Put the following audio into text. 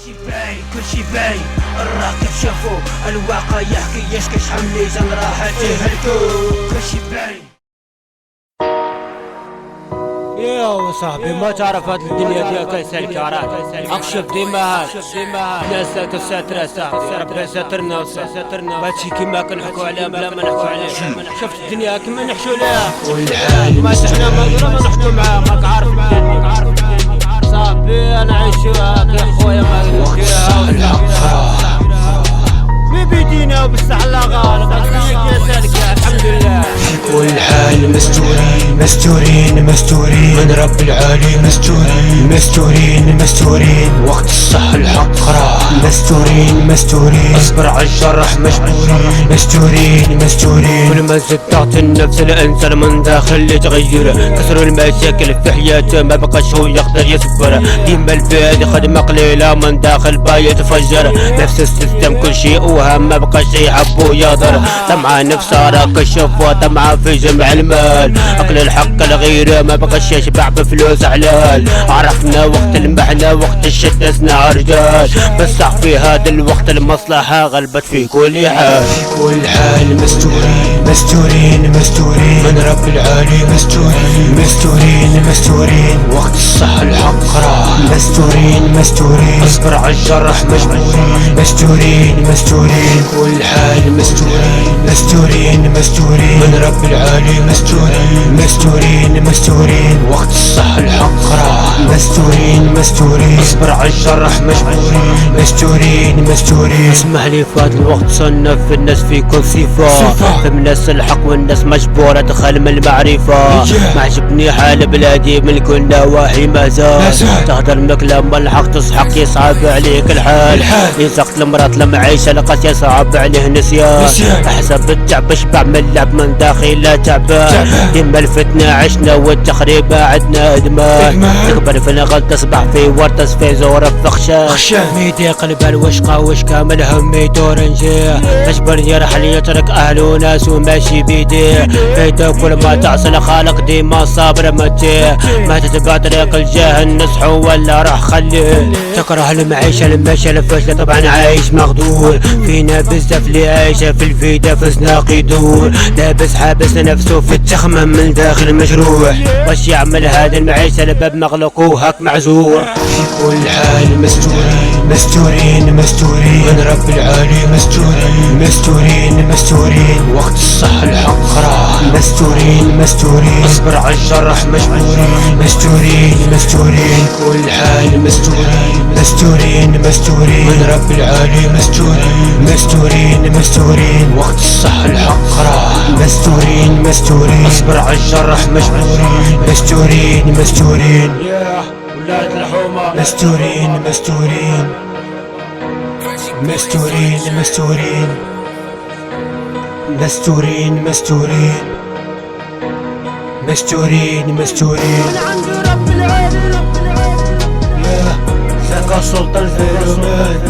كل شي باين الراكب شافو الواقع يحكي يشكش حملي زن راح تهلكو كل شي باين. يا صاحبي ما تعرف هاد الدنيا فيها كيس الكارات اكشف ديما ناس تساتر صاحبي ربنا يسترنا وسترنا ماشي كيما كنحكوا عليها بلا ما نحكوا عليها. شفت الدنيا كيما نحشوا لها ما سحنا ما نحكوا معاها ماك عارف صاحبي انا عايشوها كي خويا ما نحكيها بيدينا وبالصح الله غالب يا سالك الحمد لله. في كل حال مستورين من رب العالي مستورين وقت الصح الحق راه مستورين اصبر على الجرح مجبورين كل ما زدت النفس الانسان من داخل يتغير كسروا المشاكل في حياته ما بقاش هو يقدر يصبر ديما البعد خدمة قليلة من داخل باي يتفجر نفس السيستم كل شيء وهم ما بقاش يحبو يقدر طمع نفسه راه كشف وطمع في جمع المال اكل الحق الغير ما بقاش يشبع بفلوس حلال عرفنا وقت المحنة وقت الشدة صنع رجال بصح في هذا الوقت المصلحة غلبت في كل حال مستورين من رب العالي مستورين وقت الصح الحق راه مستورين اصبر على الجرح مجبورين كل حال مستورين من رب العالي مستورين وقت الصح الحق راه مستورين اصبر على الجرح مجبورين اسمح لي في هذا الوقت صنف الناس في كل صفة فهم الناس الحق والناس مجبورة تدخل من المعرفة ما عجبني حال بلادي من كل نواحي مهزال تهدر مكلام الحق تصحق يصعب عليك الحال يزقت المرات لما عيش لقات يصعب عليه نسيان احسب التعب شبع من اللعب من داخل تعبان ديما الفتنة عشنا والتخريب عدنا ادمان تكبر في الغلط تصبح في ورطة في زور فخشان ميدي قلب الوشقة وش كامل هم يدور نجيه اجبر يرحل يترك اهله وناس وماشي بيديه بيته كل ما تعصل خالق ديما صابر متيه ما تتبع طريق الجهل نصحه ولا راح خليه تكره المعيشة المشي الفشل طبعا عايش مغدور فينا بزاف اللي عايشة في الفيدا فزنا قيدور لابس حابس نفسه في التخمم من داخل مجروح واش يعمل هذا المعيشة الباب مغلق وهاك معزور في كل حال مستورين من رب العالي مستورين وقت الصح الحق راه مستورين اصبر على الجرح مجبورين كل حال مستورين من رب العالي مستورين وقت الصح الحق راه مستورين اصبر على الجرح مجبورين يا ولاد الحومة مستورين من عند رب العالي يا سلطان الفيرومات